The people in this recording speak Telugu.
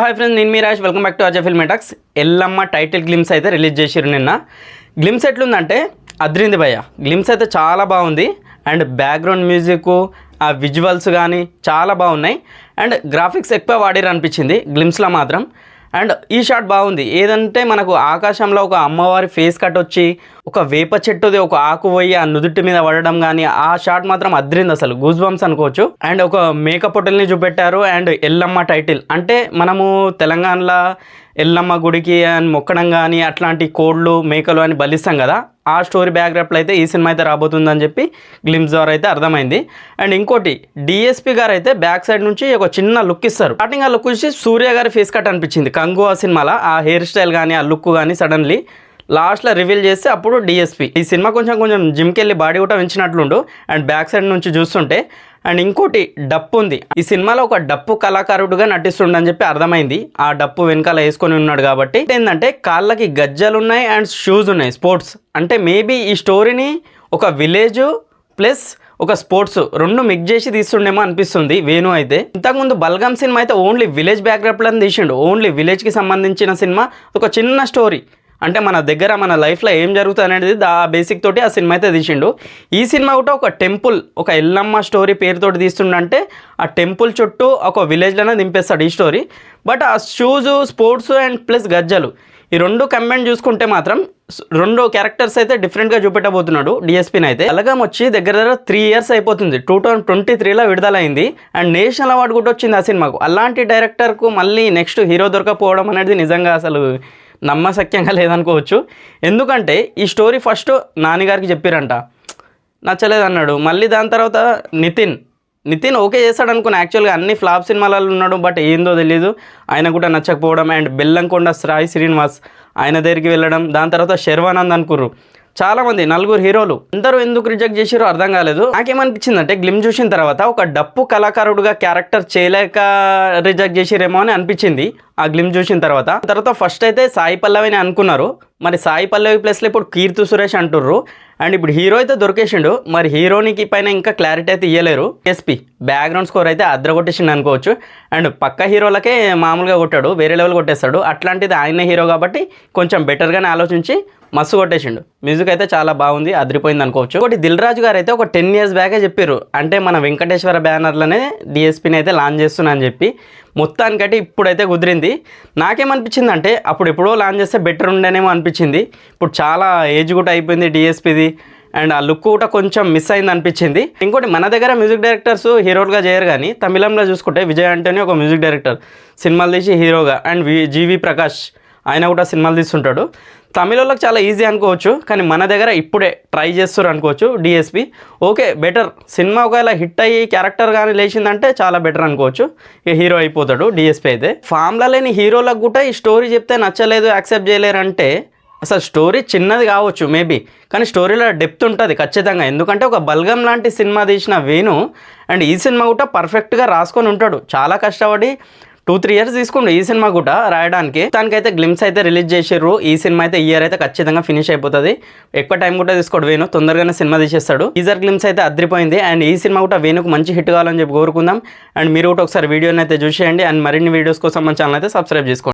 హాయ్ ఫ్రెండ్స్, నేను మీ Raj. Welcome back to Ajay film talks. Yellamma title glimpse అయితే రిలీజ్ చేసిరు నిన్న. గ్లిమ్స్ ఎట్లుందంటే అద్రింది భయ్య. గ్లిమ్స్ అయితే చాలా బాగుంది అండ్ బ్యాక్గ్రౌండ్ మ్యూజిక్, ఆ విజువల్స్ కానీ చాలా బాగున్నాయి అండ్ గ్రాఫిక్స్ ఎక్కువ వాడిరు అనిపించింది గ్లిమ్స్లో మాత్రం. అండ్ ఈ షాట్ బాగుంది. ఏదంటే మనకు ఆకాశంలో ఒక అమ్మవారి ఫేస్ కట్ వచ్చి ఒక వేప చెట్టుది ఒక ఆకు పోయి ఆ నుదుటి మీద పడడం కానీ ఆ షాట్ మాత్రం అద్రింది, అసలు గూస్ బంప్స్ అనుకోవచ్చు. అండ్ ఒక మేకప్ పొట్టల్ని చూపెట్టారు అండ్ ఎల్లమ్మ టైటిల్ అంటే మనము తెలంగాణలో ఎల్లమ్మ గుడికి అని మొక్కడం కానీ అట్లాంటి కోళ్ళు మేకలు అని బలిస్తాం కదా, ఆ స్టోరీ బ్యాక్గ్రౌండ్లో అయితే ఈ సినిమా అయితే రాబోతుందని చెప్పి గ్లిమ్స్ ద్వారా అయితే అర్థమైంది. అండ్ ఇంకోటి, డిఎస్పి గారు అయితే బ్యాక్ సైడ్ నుంచి ఒక చిన్న లుక్ ఇస్తారు. స్టార్టింగ్ ఆ లుక్ చూసి సూర్య గారి ఫేస్ కట్ అనిపించింది కంగు ఆ సినిమాలో. ఆ హెయిర్ స్టైల్ కానీ ఆ లుక్ కానీ సడన్లీ లాస్ట్లో రివీల్ చేస్తే అప్పుడు డిఎస్పి. ఈ సినిమా కొంచెం జిమ్కి వెళ్ళి బాడీ కూడా పెంచినట్లుండు అండ్ బ్యాక్ సైడ్ నుంచి చూస్తుంటే. అండ్ ఇంకోటి, డప్పు ఉంది. ఈ సినిమాలో ఒక డప్పు కళాకారుడుగా నటిస్తుండని చెప్పి అర్థమైంది. ఆ డప్పు వెనకాల వేసుకొని ఉన్నాడు కాబట్టి. ఏంటంటే కాళ్ళకి గజ్జలు ఉన్నాయి అండ్ షూస్ ఉన్నాయి, స్పోర్ట్స్. అంటే మేబీ ఈ స్టోరీని ఒక విలేజ్ ప్లస్ ఒక స్పోర్ట్స్ రెండు మిక్స్ చేసి తీస్తుండేమో అనిపిస్తుంది వేణు అయితే. ఇంతకుముందు బల్గం సినిమా అయితే ఓన్లీ విలేజ్ బ్యాక్గ్రౌండ్లో తీసిండు, ఓన్లీ విలేజ్కి సంబంధించిన సినిమా. ఒక చిన్న స్టోరీ అంటే మన దగ్గర మన లైఫ్లో ఏం జరుగుతుంది అనేది ఆ బేసిక్ తోటి ఆ సినిమా అయితే తీసిండు. ఈ సినిమా కూడా ఒక టెంపుల్, ఒక ఎల్లమ్మ స్టోరీ పేరుతోటి తీస్తుండంటే ఆ టెంపుల్ చుట్టూ ఒక విలేజ్లోనే దింపేస్తాడు ఈ స్టోరీ. బట్ ఆ షూస్, స్పోర్ట్స్ అండ్ ప్లస్ గజ్జలు ఈ రెండు కంబైన్ చూసుకుంటే మాత్రం రెండు క్యారెక్టర్స్ అయితే డిఫరెంట్గా చూపెట్టబోతున్నాడు డిఎస్పీని అయితే. బలగం వచ్చి దగ్గర 3 years అయిపోతుంది. 2023లో విడుదలైంది అండ్ నేషనల్ అవార్డు కూడా వచ్చింది ఆ సినిమాకు. అలాంటి డైరెక్టర్కు మళ్ళీ నెక్స్ట్ హీరో దొరకపోవడం అనేది నిజంగా అసలు నమ్మశక్యంగా లేదనుకోవచ్చు. ఎందుకంటే ఈ స్టోరీ ఫస్ట్ నాన్నగారికి చెప్పారంట, నచ్చలేదు అన్నాడు. మళ్ళీ దాని తర్వాత నితిన్ ఓకే చేస్తాడు అనుకున్నా. యాక్చువల్గా అన్ని ఫ్లాప్ సినిమాలలో ఉన్నాడు, బట్ ఏందో తెలియదు, ఆయన కూడా నచ్చకపోవడం. అండ్ బెల్లంకొండ సాయి శ్రీనివాస్ ఆయన దగ్గరికి వెళ్ళడం. దాని తర్వాత శర్వానంద్ అనుకుర్రు చాలామంది, 4 హీరోలు. అందరూ ఎందుకు రిజెక్ట్ చేసారో అర్థం కాలేదు. నాకేమనిపించిందంటే గ్లిమ్ చూసిన తర్వాత ఒక డప్పు కళాకారుడుగా క్యారెక్టర్ చేయలేక రిజెక్ట్ చేసిరేమో అని అనిపించింది ఆ గ్లిమ్ చూసిన తర్వాత. ఫస్ట్ అయితే సాయి పల్లవిని అనుకున్నారు. మరి సాయి పల్లవి ప్లస్లో ఇప్పుడు కీర్తి సురేష్ అంటుర్రు. అండ్ ఇప్పుడు హీరో అయితే దొరికేసిండు. మరి హీరోనికి పైన ఇంకా క్లారిటీ అయితే ఇవ్వలేరు. ఎస్పీ బ్యాక్గ్రౌండ్ స్కోర్ అయితే అద్రగొట్టేసిండు అనుకోవచ్చు. అండ్ పక్క హీరోలకే మామూలుగా కొట్టాడు, వేరే లెవెల్ కొట్టేస్తాడు. అట్లాంటిది ఆయన హీరో కాబట్టి కొంచెం బెటర్గానే ఆలోచించి మస్తు కొట్టేసిండు. మ్యూజిక్ అయితే చాలా బాగుంది, అదిరిపోయింది అనుకోవచ్చు. ఒకటి దిల్ రాజు గారు అయితే ఒక 10 years బ్యాకే చెప్పారు, అంటే మన వెంకటేశ్వర బ్యానర్లోనే డిఎస్పీని అయితే లాంచ్ చేస్తున్నా అని చెప్పి. మొత్తానికైతే ఇప్పుడైతే కుదిరింది. నాకేమనిపించింది అంటే అప్పుడు ఎప్పుడో లాంచ్ చేస్తే బెటర్ ఉండేనేమో అనిపించింది. ఇప్పుడు చాలా ఏజ్ కూడా అయిపోయింది డిఎస్పీది అండ్ ఆ లుక్ కూడా కొంచెం మిస్ అయింది అనిపించింది. ఇంకోటి, మన దగ్గర మ్యూజిక్ డైరెక్టర్స్ హీరోలుగా చేయరు కానీ తమిళంలో చూసుకుంటే విజయ్ ఆంటోనీ ఒక మ్యూజిక్ డైరెక్టర్, సినిమాలు తీసి హీరోగా. అండ్ జీవి ప్రకాష్ ఆయన కూడా సినిమాలు తీస్తుంటాడు. తమిళోళ్ళకి చాలా ఈజీ అనుకోవచ్చు, కానీ మన దగ్గర ఇప్పుడే ట్రై చేస్తారు అనుకోవచ్చు డిఎస్పి. ఓకే, బెటర్ సినిమా ఒకవేళ హిట్ అయ్యి క్యారెక్టర్ కానీ లేచిందంటే చాలా బెటర్ అనుకోవచ్చు. ఇక హీరో అయిపోతాడు డిఎస్పి అయితే. ఫామ్లో లేని హీరోలకు కూడా ఈ స్టోరీ చెప్తే నచ్చలేదు, యాక్సెప్ట్ చేయలేరంటే అసలు స్టోరీ చిన్నది కావచ్చు మేబీ, కానీ స్టోరీలో డెప్త్ ఉంటుంది ఖచ్చితంగా. ఎందుకంటే ఒక బల్గం లాంటి సినిమా తీసిన వేణు అండ్ ఈ సినిమా కూడా పర్ఫెక్ట్గా రాసుకొని ఉంటాడు. చాలా కష్టపడి 2-3 years తీసుకుండు ఈ సినిమా కూడా రాయడానికి. దానికైతే గ్లిమ్స్ అయితే రిలీజ్ చేసారు. ఈ సినిమా అయితే ఈ ఇయర్ అయితే ఖచ్చితంగా ఫినిష్ అయిపోతుంది. ఎక్కువ టైం కూడా తీసుకోడు వేణు, తొందరగానే సినిమా తీసేస్తాడు. టీజర్ గ్లిమ్స్ అయితే అదిరిపోయింది అండ్ ఈ సినిమా కూడా వేణుకు మంచి హిట్ కావాలని చెప్పి కోరుకుందాం. అండ్ మీరు కూడా ఒకసారి వీడియోని అయితే చూసేయండి అండ్ మరిన్ని వీడియోస్ కోసం మన ఛానల్ అయితే సబ్స్క్రైబ్ చేసుకోండి.